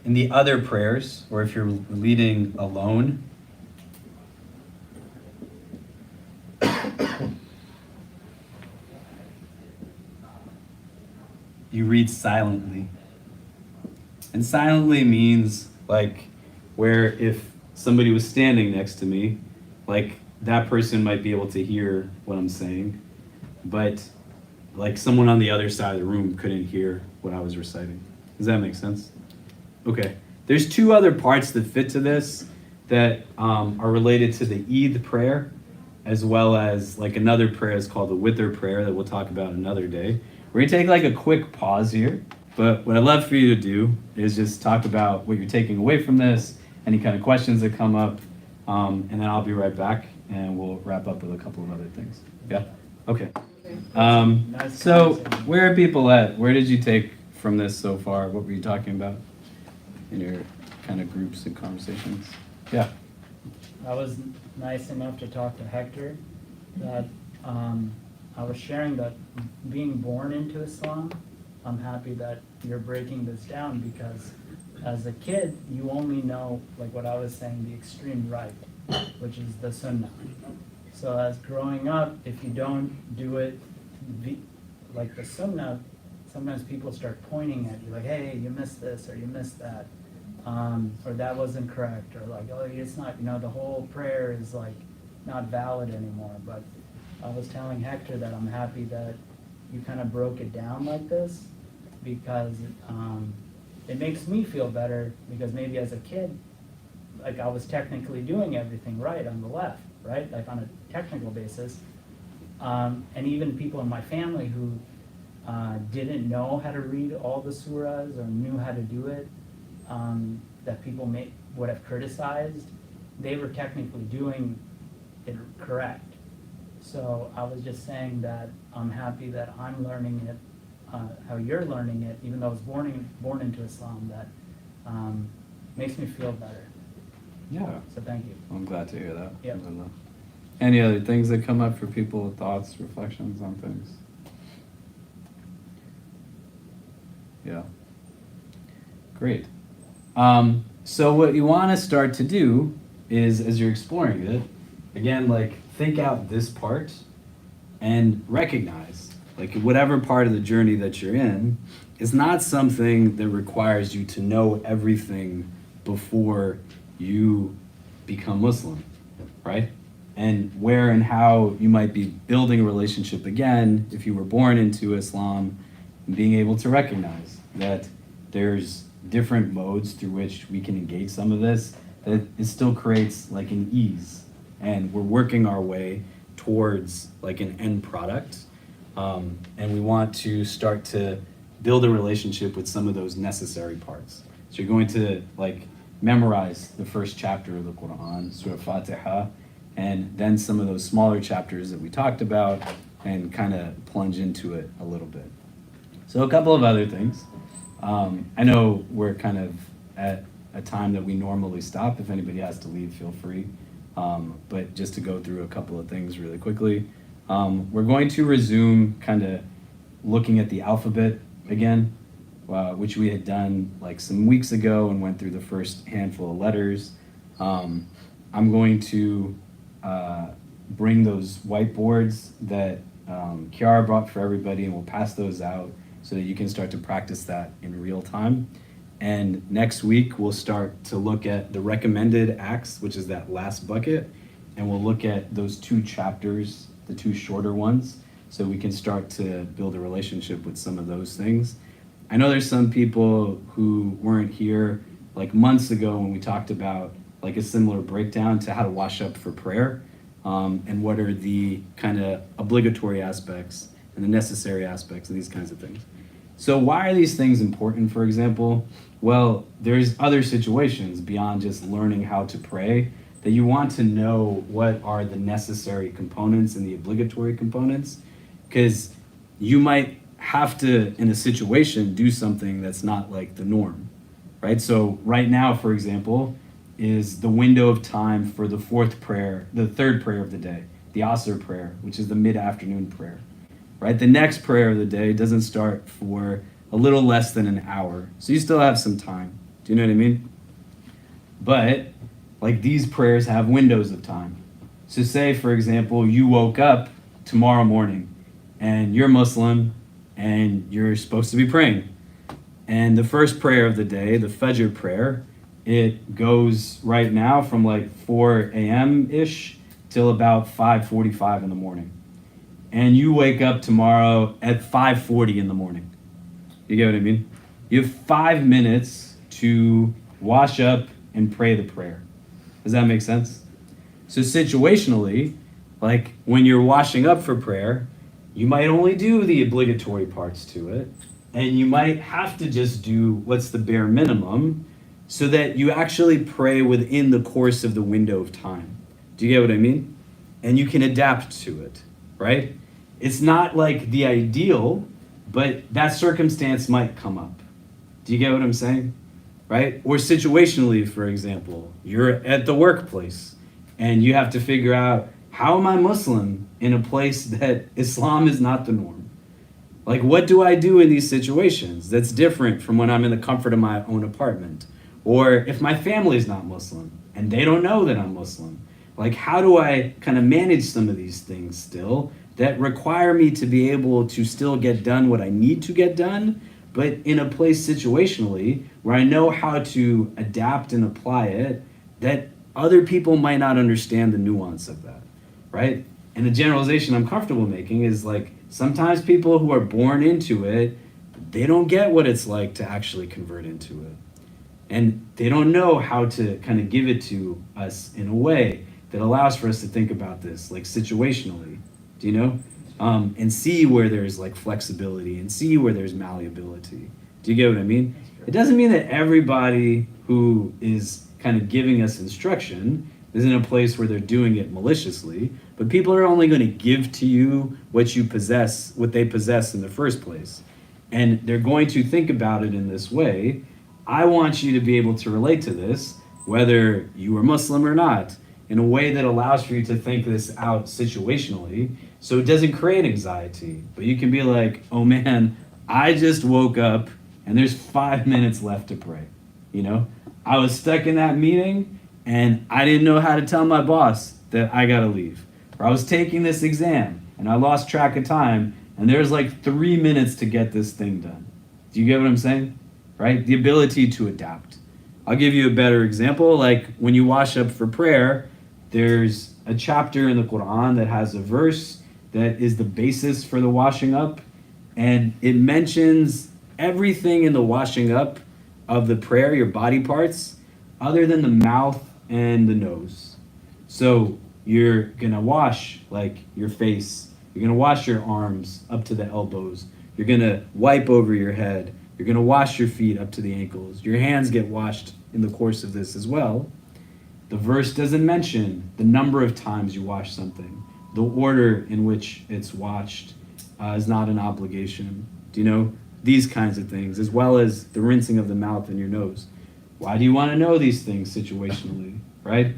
in the other prayers, or if you're leading alone, you read silently. And silently means like where if somebody was standing next to me, like that person might be able to hear what I'm saying, but like someone on the other side of the room couldn't hear what I was reciting. Does that make sense? Okay. There's 2 other parts that fit to this that are related to the Eid prayer, as well as like another prayer is called the Witr prayer that we'll talk about another day. We're gonna take like a quick pause here, but what I'd love for you to do is just talk about what you're taking away from this, any kind of questions that come up, and then I'll be right back and we'll wrap up with a couple of other things. Yeah? Okay. So where are people at? Where did you take from this so far? What were you talking about in your kind of groups and conversations? Yeah. I was nice enough to talk to Hector that I was sharing that being born into Islam, I'm happy that you're breaking this down, because as a kid, you only know, like what I was saying, the extreme right, which is the Sunnah. So as growing up, if you don't do it like the Sunnah, sometimes people start pointing at you like, hey, you missed this or you missed that, or that wasn't correct, or like, oh, it's not, the whole prayer is like not valid anymore. But I was telling Hector that I'm happy that you kind of broke it down like this, because it makes me feel better, because maybe as a kid, like I was technically doing everything right on the left, right? Like on a technical basis. And even people in my family who didn't know how to read all the surahs or knew how to do it, that people would have criticized, they were technically doing it correct. So I was just saying that I'm happy that I'm learning it, how you're learning it, even though I was born into Islam, that makes me feel better. Yeah. So thank you. I'm glad to hear that. Yep. Any other things that come up for people with thoughts, reflections on things? Yeah. Great. So what you want to start to do is, as you're exploring it, again, like think out this part and recognize, like whatever part of the journey that you're in is not something that requires you to know everything before you become Muslim, right? And where and how you might be building a relationship again if you were born into Islam, and being able to recognize that there's different modes through which we can engage some of this, that it still creates like an ease, and we're working our way towards like an end product, and we want to start to build a relationship with some of those necessary parts. So you're going to like memorize the first chapter of the Quran, Surah Fatiha, and then some of those smaller chapters that we talked about, and kind of plunge into it a little bit. So a couple of other things. I know we're kind of at a time that we normally stop. If anybody has to leave, feel free. But just to go through a couple of things really quickly. We're going to resume kind of looking at the alphabet again, which we had done like some weeks ago and went through the first handful of letters. I'm going to bring those whiteboards that Kiara brought for everybody, and we'll pass those out so that you can start to practice that in real time. And next week, we'll start to look at the recommended acts, which is that last bucket, and we'll look at those 2 chapters, the 2 shorter ones, so we can start to build a relationship with some of those things. I know there's some people who weren't here like months ago when we talked about like a similar breakdown to how to wash up for prayer, and what are the kind of obligatory aspects and the necessary aspects of these kinds of things. So why are these things important, for example? Well, there's other situations beyond just learning how to pray that you want to know what are the necessary components and the obligatory components, because you might have to, in a situation, do something that's not like the norm, right? So right now, for example, is the window of time for the 4th prayer, the 3rd prayer of the day, the Asr prayer, which is the mid-afternoon prayer, right? The next prayer of the day doesn't start for a little less than an hour. So you still have some time. Do you know what I mean? But like these prayers have windows of time. So say, for example, you woke up tomorrow morning and you're Muslim and you're supposed to be praying. And the first prayer of the day, the Fajr prayer, it goes right now from like 4 a.m.-ish till about 5:45 in the morning. And you wake up tomorrow at 5:40 in the morning. You get what I mean? You have 5 minutes to wash up and pray the prayer. Does that make sense? So situationally, like when you're washing up for prayer, you might only do the obligatory parts to it, and you might have to just do what's the bare minimum so that you actually pray within the course of the window of time. Do you get what I mean? And you can adapt to it, right? It's not like the ideal, but that circumstance might come up. Do you get what I'm saying? Right? Or situationally, for example, you're at the workplace and you have to figure out, how am I Muslim in a place that Islam is not the norm? Like, what do I do in these situations that's different from when I'm in the comfort of my own apartment? Or if my family's not Muslim and they don't know that I'm Muslim, like how do I kind of manage some of these things still that require me to be able to still get done what I need to get done, but in a place situationally where I know how to adapt and apply it, that other people might not understand the nuance of that, right? And the generalization I'm comfortable making is like, sometimes people who are born into it, they don't get what it's like to actually convert into it. And they don't know how to kind of give it to us in a way that allows for us to think about this, like situationally, do you know? And see where there's like flexibility and see where there's malleability. Do you get what I mean? It doesn't mean that everybody who is kind of giving us instruction is in a place where they're doing it maliciously, but people are only going to give to you what you possess, what they possess in the first place. And they're going to think about it in this way. I want you to be able to relate to this, whether you are Muslim or not, in a way that allows for you to think this out situationally, so it doesn't create anxiety. But you can be like, oh man, I just woke up and there's 5 minutes left to pray. You know, I was stuck in that meeting and I didn't know how to tell my boss that I gotta leave. Or I was taking this exam and I lost track of time and there's like 3 minutes to get this thing done. Do you get what I'm saying? Right? The ability to adapt. I'll give you a better example. Like when you wash up for prayer, there's a chapter in the Quran that has a verse that is the basis for the washing up, and it mentions everything in the washing up of the prayer, your body parts, other than the mouth and the nose. So you're gonna wash like your face, you're gonna wash your arms up to the elbows, you're gonna wipe over your head, you're gonna wash your feet up to the ankles, your hands get washed in the course of this as well. The verse doesn't mention the number of times you wash something. the order in which it's watched is not an obligation. Do you know? These kinds of things, as well as the rinsing of the mouth and your nose. Why do you want to know these things situationally, right?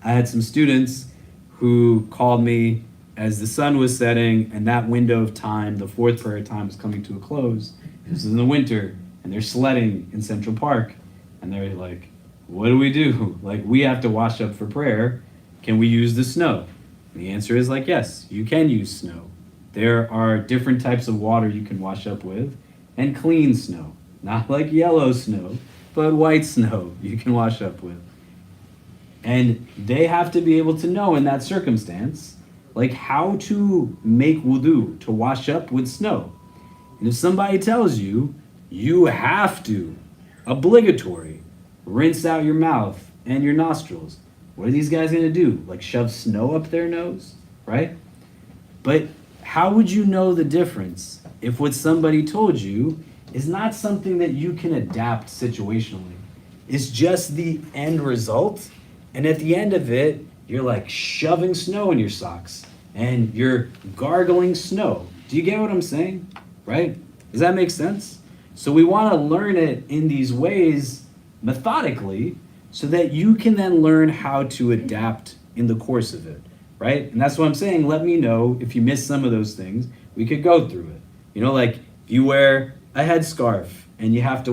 I had some students who called me as the sun was setting and that window of time, the fourth prayer time, was coming to a close. This is in the winter, and they're sledding in Central Park, and they're like, what do we do? Like, we have to wash up for prayer. Can we use the snow? And the answer is like, yes, you can use snow. There are different types of water you can wash up with, and clean snow. Not like yellow snow, but white snow you can wash up with. And they have to be able to know in that circumstance, like how to make wudu, to wash up with snow. And if somebody tells you, you have to, obligatory, rinse out your mouth and your nostrils, what are these guys gonna do? Like shove snow up their nose, right? But how would you know the difference if what somebody told you is not something that you can adapt situationally? It's just the end result, and at the end of it, you're like shoving snow in your socks, and you're gargling snow. Do you get what I'm saying? Right? Does that make sense? So we want to learn it in these ways methodically, so that you can then learn how to adapt in the course of it, right? And that's what I'm saying. Let me know if you miss some of those things. We could go through it. You know, like if you wear a headscarf and you have to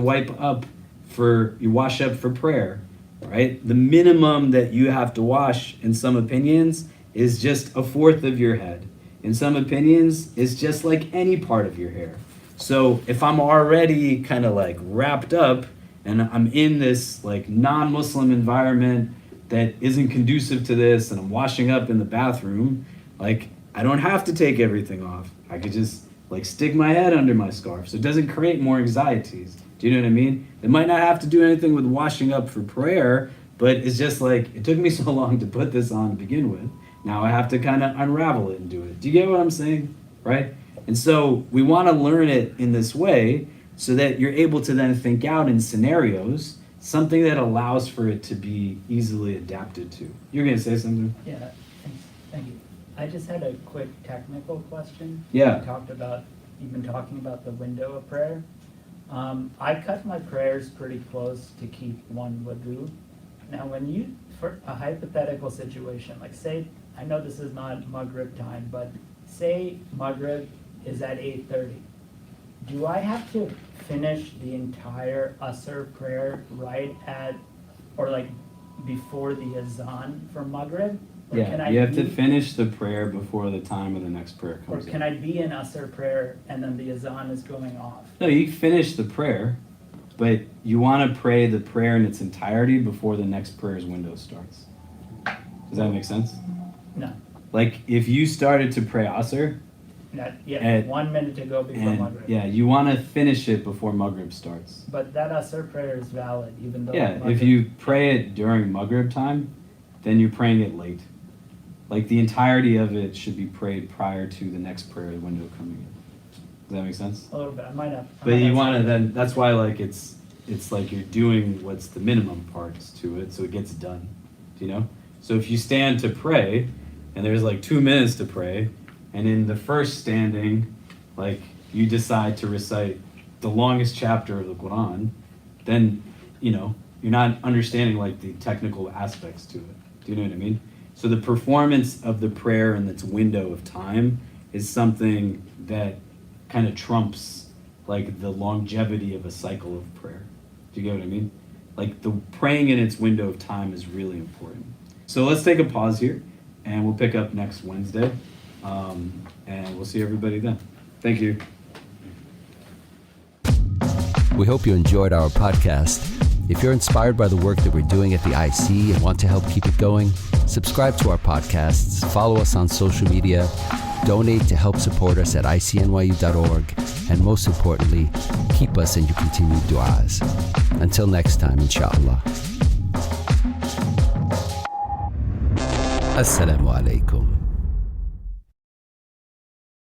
you wash up for prayer, right? The minimum that you have to wash in some opinions is just a fourth of your head. In some opinions, it's just like any part of your hair. So if I'm already kind of like wrapped up and I'm in this like non-Muslim environment that isn't conducive to this, and I'm washing up in the bathroom, like I don't have to take everything off. I could just like stick my head under my scarf. So it doesn't create more anxieties. Do you know what I mean? It might not have to do anything with washing up for prayer, but it's just like, it took me so long to put this on to begin with. Now I have to kind of unravel it and do it. Do you get what I'm saying? Right? And so we want to learn it in this way so that you're able to then think out in scenarios something that allows for it to be easily adapted to. You're going to say something? Yeah, thank you. I just had a quick technical question. Yeah. You've been talking about the window of prayer. I cut my prayers pretty close to keep one wudu. Now, for a hypothetical situation, like say, I know this is not Maghrib time, but say Maghrib is at 8:30. Do I have to finish the entire Asr prayer right at, or like before the Azan for Maghrib? Or Yeah, you have to finish the prayer before the time of the next prayer comes Or can I be in Asr prayer and then the Azan is going off? No, you finish the prayer, but you want to pray the prayer in its entirety before the next prayer's window starts. Does that make sense? No. Like if you started to pray Asr, 1 minute to go before Maghrib. yeah, you want to finish it before Maghrib starts. But that Asr prayer is valid even though Yeah, Maghrib, if you pray it during Maghrib time, then you're praying it late. Like the entirety of it should be prayed prior to the next prayer window coming in. Does that make sense? a little bit, I might have. But you want to then, that's why like it's like you're doing what's the minimum parts to it so it gets done. Do you know? So if you stand to pray and there's like 2 minutes to pray, and in the first standing, like you decide to recite the longest chapter of the Quran, then, you know, you're not understanding like the technical aspects to it. Do you know what I mean? So the performance of the prayer in its window of time is something that kind of trumps like the longevity of a cycle of prayer. Do you get what I mean? Like the praying in its window of time is really important. So let's take a pause here and we'll pick up next Wednesday. And we'll see everybody then. Thank you. We hope you enjoyed our podcast. If you're inspired by the work that we're doing at the IC and want to help keep it going, subscribe to our podcasts, follow us on social media, donate to help support us at ICNYU.org, and most importantly, keep us in your continued du'as. Until next time, inshallah. Assalamu alaikum.